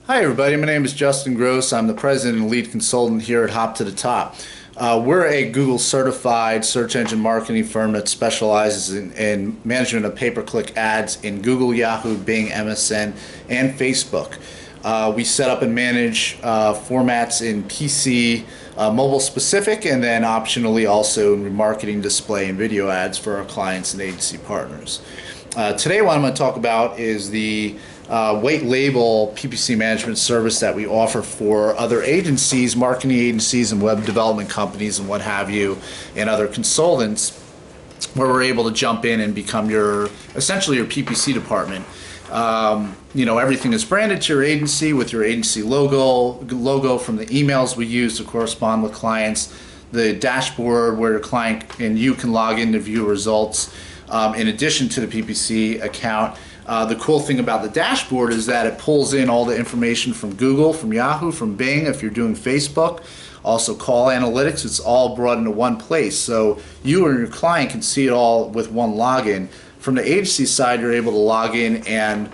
Hi everybody, my name is Justin Gross. I'm the president and lead consultant here at Hop to the Top. We're a Google certified search engine marketing firm that specializes in management of pay-per-click ads in Google, Yahoo, Bing, MSN, and Facebook. We set up and manage formats in PC, mobile specific, and then optionally also in remarketing, display, and video ads for our clients and agency partners. Today what I'm going to talk about is the White Label PPC Management service that we offer for other agencies, marketing agencies and web development companies and what have you, and other consultants, where we're able to jump in and become essentially your PPC department. Everything is branded to your agency with your agency logo from the emails we use to correspond with clients, the dashboard where your client and you can log in to view results in addition to the PPC account. The cool thing about the dashboard is that it pulls in all the information from Google, from Yahoo, from Bing, if you're doing Facebook, also call analytics. It's all brought into one place, so you and your client can see it all with one login. From the agency side, you're able to log in and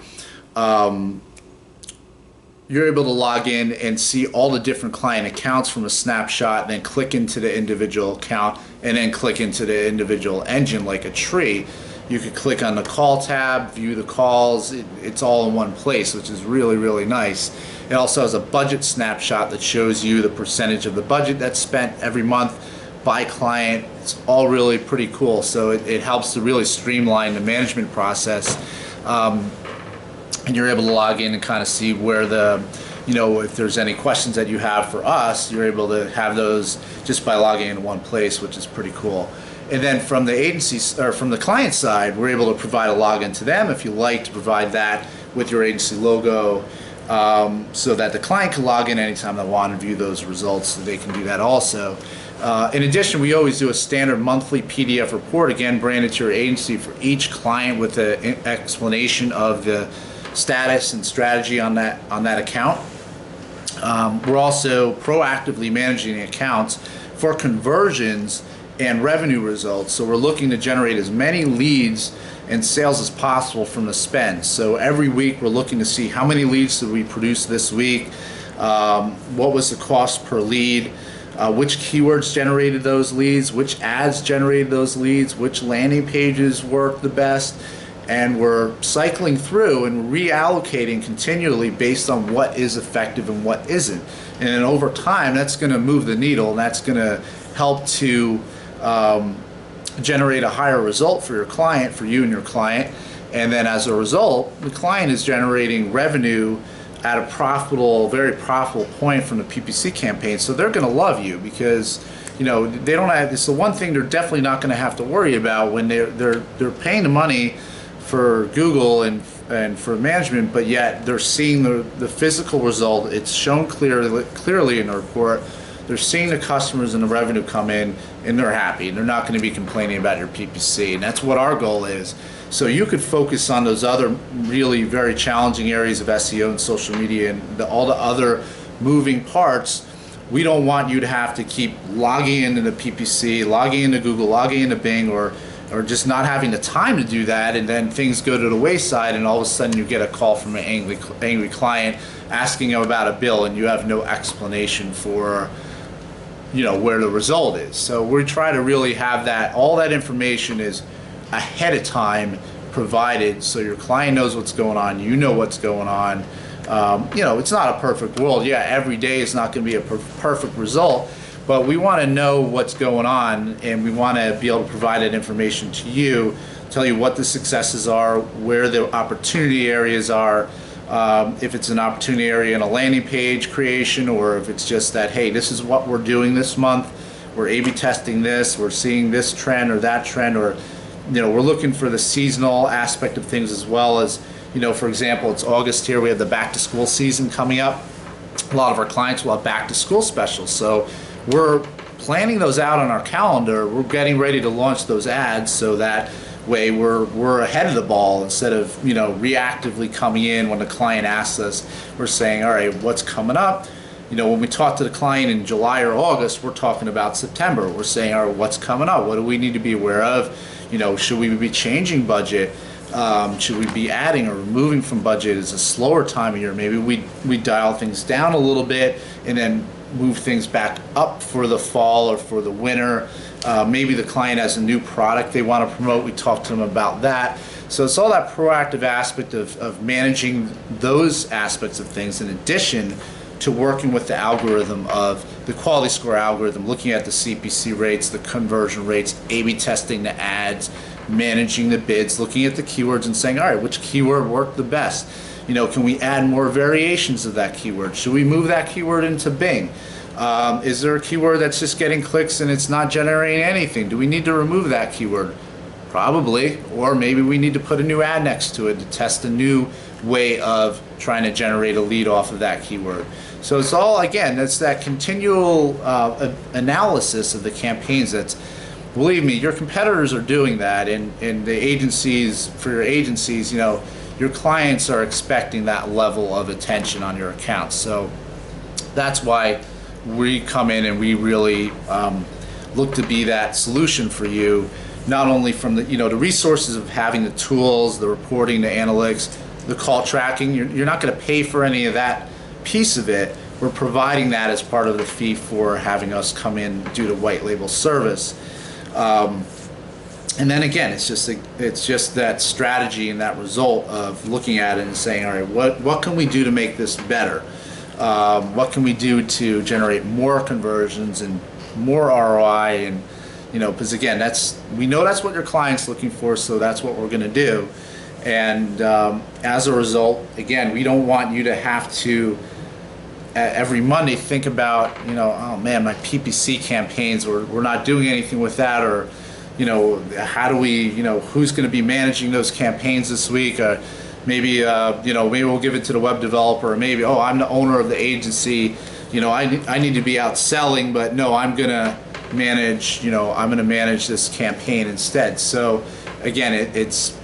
see all the different client accounts from a snapshot, and then click into the individual account and then click into the individual engine like a tree. You could click on the call tab, view the calls. It's all in one place, which is really, really nice. It also has a budget snapshot that shows you the percentage of the budget that's spent every month by client. It's all really pretty cool. So it helps to really streamline the management process. And you're able to log in and kind of see where if there's any questions that you have for us, you're able to have those just by logging in one place, which is pretty cool. And then from the agency or from the client side, we're able to provide a login to them if you like to provide that with your agency logo, so that the client can log in anytime they want and view those results. So they can do that also. In addition, we always do a standard monthly PDF report, again branded to your agency for each client with an explanation of the status and strategy on that account. We're also proactively managing the accounts for conversions and revenue results. So we're looking to generate as many leads and sales as possible from the spend. So every week we're looking to see how many leads did we produce this week, what was the cost per lead, which keywords generated those leads, which ads generated those leads, which landing pages worked the best. And we're cycling through and reallocating continually based on what is effective and what isn't. And then over time, that's going to move the needle, and that's going to help to generate a higher result for your client, for you and your client. And then as a result, the client is generating revenue at a very profitable point from the PPC campaign. So they're going to love you because they don't have. It's the one thing they're definitely not going to have to worry about when they're paying the money for Google and for management, but yet they're seeing the physical result. It's shown clearly in the report. They're seeing the customers and the revenue come in, and they're happy. They're not going to be complaining about your PPC, and that's what our goal is. So you could focus on those other really very challenging areas of SEO and social media and all the other moving parts. We don't want you to have to keep logging into the PPC, logging into Google, logging into Bing, or just not having the time to do that, and then things go to the wayside, and all of a sudden you get a call from an angry client asking you about a bill, and you have no explanation for where the result is. So we try to really have all that information is ahead of time provided, so your client knows what's going on, you know what's going on. It's not a perfect world. Yeah, every day is not going to be a perfect result, but we want to know what's going on, and we want to be able to provide that information to you, tell you what the successes are, where the opportunity areas are, if it's an opportunity area in a landing page creation, or if it's just that, hey, this is what we're doing this month, we're A/B testing this, we're seeing this trend or that trend, or we're looking for the seasonal aspect of things as well as, for example, it's August here, we have the back to school season coming up. A lot of our clients will have back to school specials, so we're planning those out on our calendar. We're getting ready to launch those ads, so that way we're ahead of the ball instead of reactively coming in when the client asks us. We're saying, all right, what's coming up? When we talk to the client in July or August, we're talking about September. We're saying, all right, what's coming up? What do we need to be aware of? Should we be changing budget? Should we be adding or removing from budget? Is a slower time of year. Maybe we dial things down a little bit and then move things back up for the fall or for the winter. Maybe the client has a new product they want to promote. We talk to them about that. So it's all that proactive aspect of managing those aspects of things in addition to working with the algorithm of the quality score algorithm, looking at the CPC rates, the conversion rates, A/B testing the ads, managing the bids, looking at the keywords and saying, all right, which keyword worked the best? You know, can we add more variations of that keyword? Should we move that keyword into Bing? Is there a keyword that's just getting clicks and it's not generating anything? Do we need to remove that keyword? Probably. Or maybe we need to put a new ad next to it to test a new way of trying to generate a lead off of that keyword. So it's all, again, that's that continual analysis of the campaigns. That's, believe me, your competitors are doing that, and the agencies, for your agencies, you know, your clients are expecting that level of attention on your accounts. So that's why we come in and we really look to be that solution for you, not only from the, you know, the resources of having the tools, the reporting, the analytics, the call tracking. You're not going to pay for any of that piece of it. We're providing that as part of the fee for having us come in due to white label service. And then again, it's just that strategy and that result of looking at it and saying, all right, what can we do to make this better? What can we do to generate more conversions and more ROI? And you know, because again, we know that's what your client's looking for, so that's what we're going to do. And as a result, again, we don't want you to have to every Monday think about, you know, oh man, my PPC campaigns, we're not doing anything with that, or you know, how do we, you know, who's going to be managing those campaigns this week? Maybe you know, maybe we'll give it to the web developer, or maybe, oh, I'm the owner of the agency, you know, I need to be out selling, but no, I'm going to manage, you know, I'm going to manage this campaign instead. So again, it's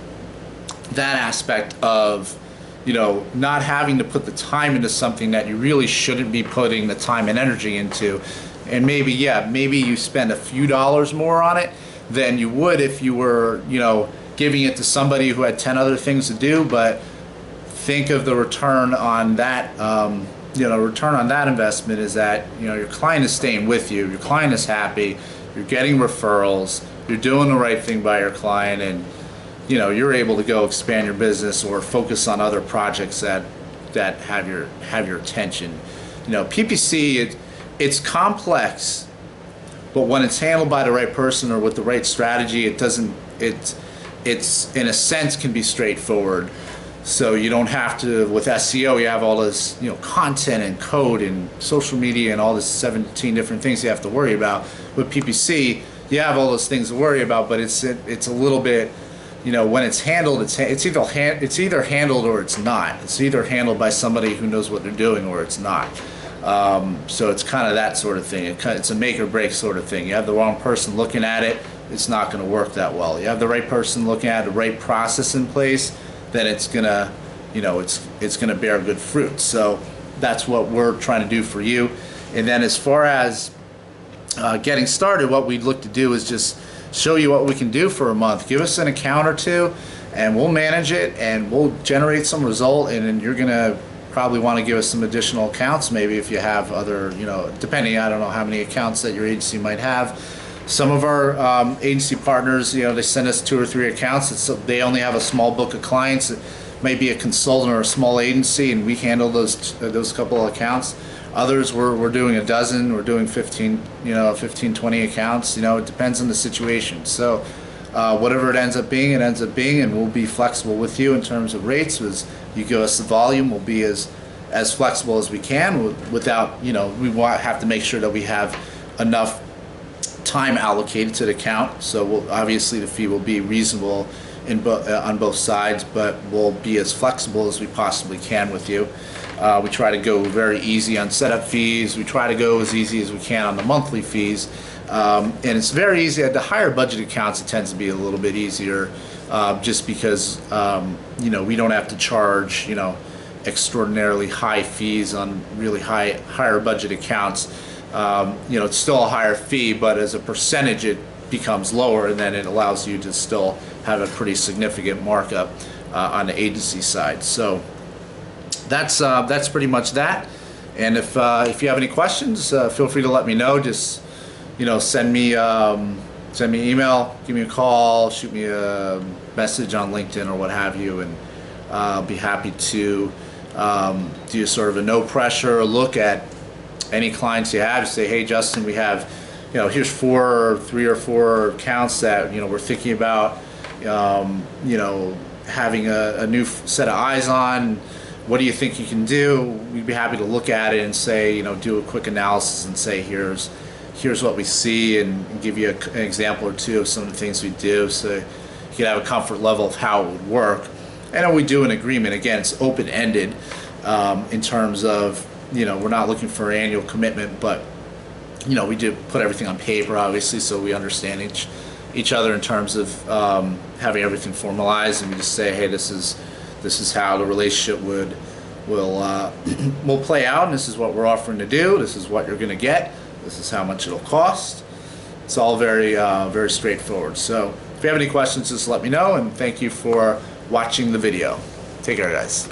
that aspect of, you know, not having to put the time into something that you really shouldn't be putting the time and energy into. And maybe, yeah, maybe you spend a few dollars more on it than you would if you were, you know, giving it to somebody who had 10 other things to do. But think of the return on that, you know, return on that investment is that, you know, your client is staying with you, your client is happy, you're getting referrals, you're doing the right thing by your client, and you know, you're able to go expand your business or focus on other projects that have your attention. You know, PPC, it's complex, but when it's handled by the right person or with the right strategy, it's in a sense can be straightforward. So you don't have to, with SEO, you have all this, you know, content and code and social media and all this 17 different things you have to worry about. With PPC, you have all those things to worry about, but it's a little bit, you know, when it's handled, it's either handled or it's not. It's either handled by somebody who knows what they're doing or it's not. So it's kind of that sort of thing. It's a make or break sort of thing. You have the wrong person looking at it, it's not going to work that well. You have the right person looking at the right process in place, then it's gonna, you know, it's gonna bear good fruit. So that's what we're trying to do for you. And then as far as getting started, what we'd look to do is just show you what we can do for a month. Give us an account or two and we'll manage it and we'll generate some result, and then you're gonna probably want to give us some additional accounts, maybe if you have other, you know, depending, I don't know how many accounts that your agency might have. Some of our agency partners, you know, they send us 2 or 3 accounts. They only have a small book of clients. It may be a consultant or a small agency, and we handle those couple of accounts. Others, we're doing a dozen, we're doing 15, you know, 15, 20 accounts. You know, it depends on the situation. So whatever it ends up being, and we'll be flexible with you in terms of rates. As you give us the volume, we'll be as flexible as we can without, you know, we have to make sure that we have enough time allocated to the account. So obviously the fee will be reasonable on both sides, but we'll be as flexible as we possibly can with you. We try to go very easy on setup fees. We try to go as easy as we can on the monthly fees. And it's very easy. At the higher budget accounts, it tends to be a little bit easier just because, you know, we don't have to charge, you know, extraordinarily high fees on really higher budget accounts. You know, it's still a higher fee, but as a percentage it becomes lower, and then it allows you to still have a pretty significant markup on the agency side. So that's pretty much that. And if you have any questions, feel free to let me know. Just send me an email, give me a call, shoot me a message on LinkedIn or what have you, and I'll be happy to do sort of a no pressure look at any clients you have. Say, hey Justin, we have here's 3 or 4 accounts that we're thinking about having a new set of eyes on. What do you think you can do? We'd be happy to look at it and say, do a quick analysis and say, here's what we see, and give you an example or two of some of the things we do, so you can have a comfort level of how it would work. And then we do an agreement. Again, it's open-ended in terms of, we're not looking for an annual commitment, but we do put everything on paper, obviously, so we understand each other in terms of having everything formalized, and we just say, hey, this is how the relationship will play out, and this is what we're offering to do. This is what you're going to get. This is how much it'll cost. It's all very very straightforward. So if you have any questions, just let me know, and thank you for watching the video. Take care, guys.